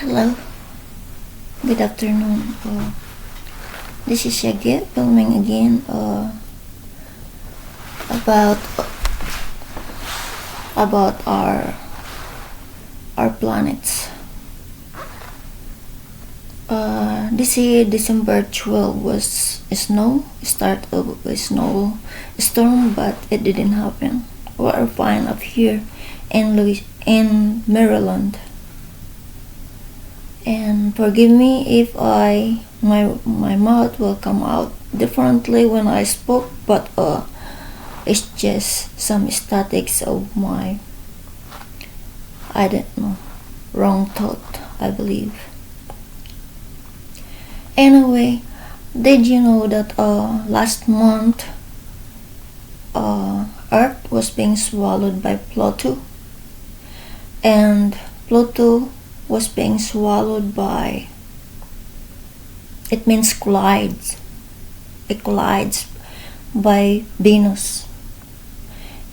Hello, good afternoon. This is Shaggy filming again about our planets. This year December 12 was a start of a snow storm, but it didn't happen. We are fine up here in Maryland. And forgive me if my mouth will come out differently when I spoke, but it's just some statics of my, I don't know, wrong thought, I believe. Anyway, did you know that last month Earth was being swallowed by Pluto, and Pluto was being swallowed by, it means collides. It collides by Venus.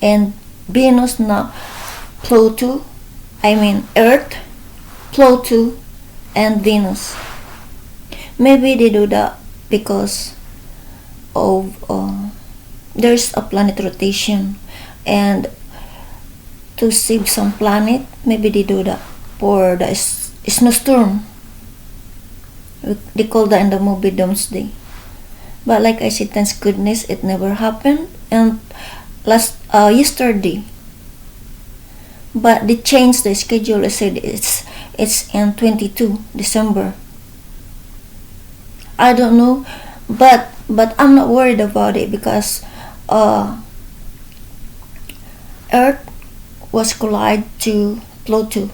And Venus now, Pluto, Earth, Pluto, and Venus. Maybe they do that because of there's a planet rotation, and to save some planet, maybe they do that for the snowstorm. They call that in the movie Doomsday. But like I said, thank goodness it never happened. And yesterday, but they changed the schedule. I said it's in 22 December. I don't know, but I'm not worried about it because Earth was collide to Pluto.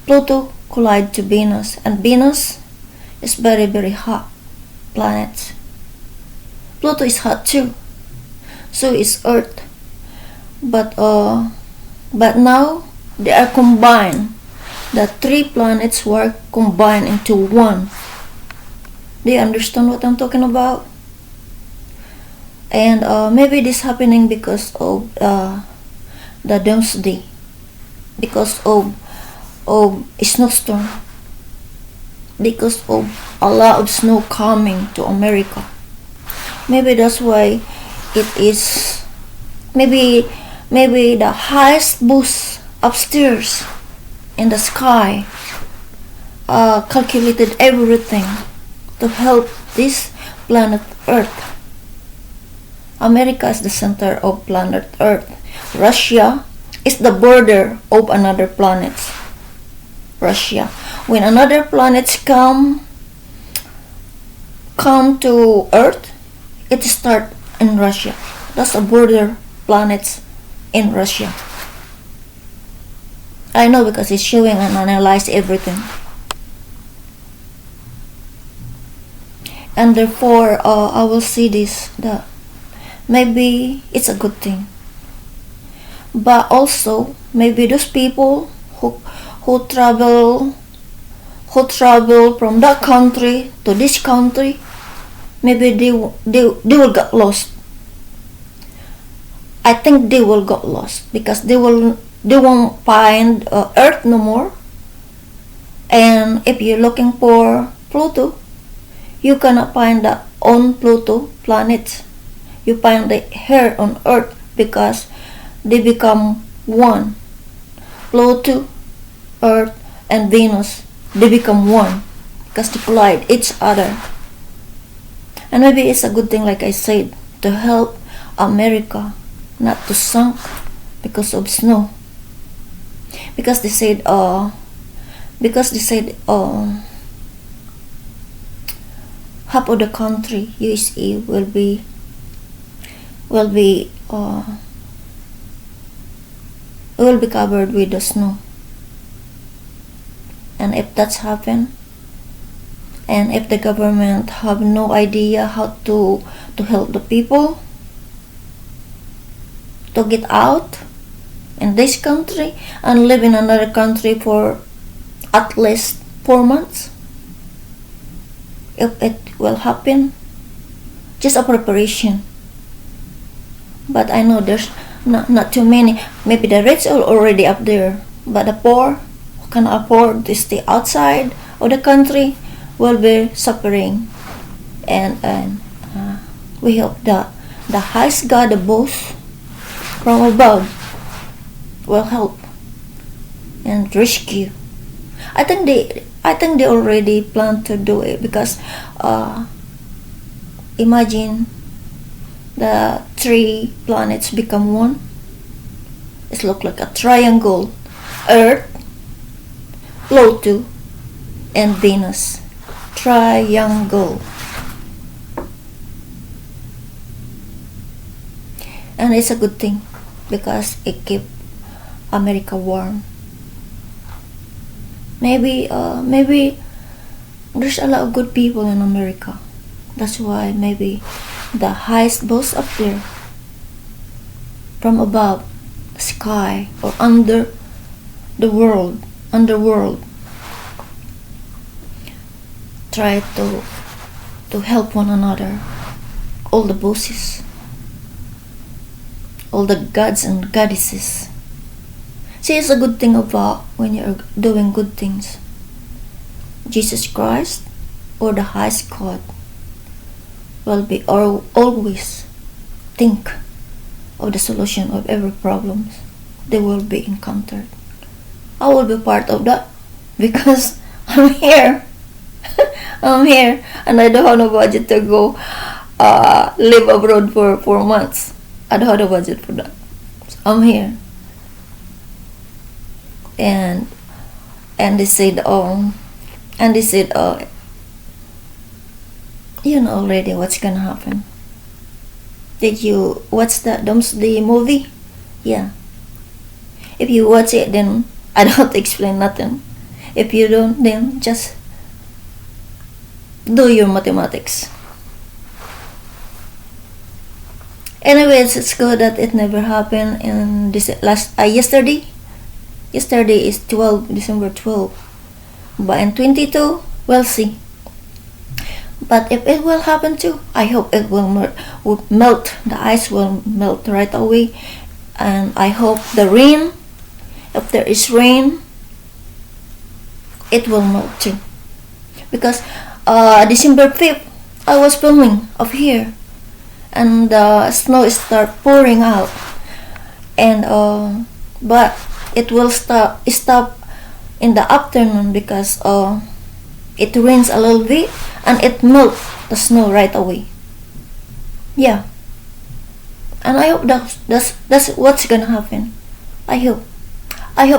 Pluto collide to Venus, and Venus is very very hot planet. Pluto is hot too, so is Earth. But now they are combined. The three planets were combined into one. Do you understand what I'm talking about? And maybe this happening because of the Doomsday, because of snowstorm, because of a lot of snow coming to America. Maybe that's why it is. Maybe the highest boost upstairs in the sky calculated everything to help this planet Earth. America is the center of planet Earth. Russia is the border of another planet. Russia. When another planets come to Earth, it start in Russia. That's a border planets in Russia. I know because it's showing and analyze everything. And therefore, I will see this that maybe it's a good thing. But also, maybe those people who travel from that country to this country, maybe they will get lost. I think they will get lost because they won't find Earth no more. And if you're looking for Pluto, you cannot find that on Pluto planet. You find it here on Earth because they become one. Pluto, Earth, and Venus, they become one because they collide each other. And maybe it's a good thing, like I said, to help America not to sink because of snow. Because they said half of the country, u.s.a, will be covered with the snow. And if that's happened, and if the government have no idea how to help the people to get out in this country and live in another country for at least 4 months, if it will happen, just a preparation. But I know there's not too many. Maybe the rich are already up there, but the poor can afford to stay outside of the country will be suffering. And we hope that the highest God, the boss from above, will help and rescue. I think they already plan to do it because imagine the three planets become one. It looks like a triangle: Earth, Pluto, and Venus. Triangle. And it's a good thing because it keeps America warm. Maybe there's a lot of good people in America. That's why maybe the highest boss up there from above sky or under the world, underworld, try to help one another. All the bosses, all the gods and goddesses. See, it's a good thing about when you're doing good things. Jesus Christ or the highest God will be always think of the solution of every problem they will be encountered. I will be part of that because I'm here. I'm here and I don't have no budget to go live abroad for 4 months. I don't have the budget for that. So I'm here. And they said you know already what's gonna happen. Did you watch the Doomsday movie? Yeah. If you watch it, then I don't have to explain nothing. If you don't, then just do your mathematics. Anyways, it's good that it never happened in this yesterday. Yesterday is December 12. But in 22, we'll see. But if it will happen too, I hope it will melt. The ice will melt right away. And I hope the rain, if there is rain, it will melt too. Because December 5th, I was filming of here. And the snow start pouring out. And but it will stop in the afternoon because it rains a little bit and it melts the snow right away. Yeah. And I hope that's what's gonna happen. I hope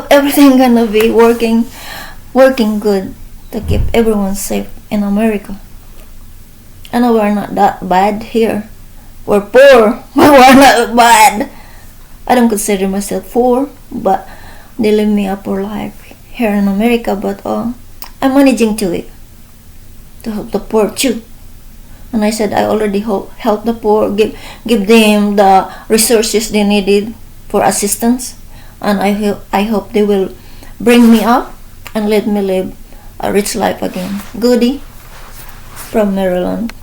everything gonna be working good to keep everyone safe in America. I know we're not that bad here. We're poor, but we're not bad. I don't consider myself poor, but they live me a poor life here in America. But I'm managing to help the poor too. And I said I already help the poor, give them the resources they needed for assistance. And I hope they will bring me up and let me live a rich life again. Goody from Maryland.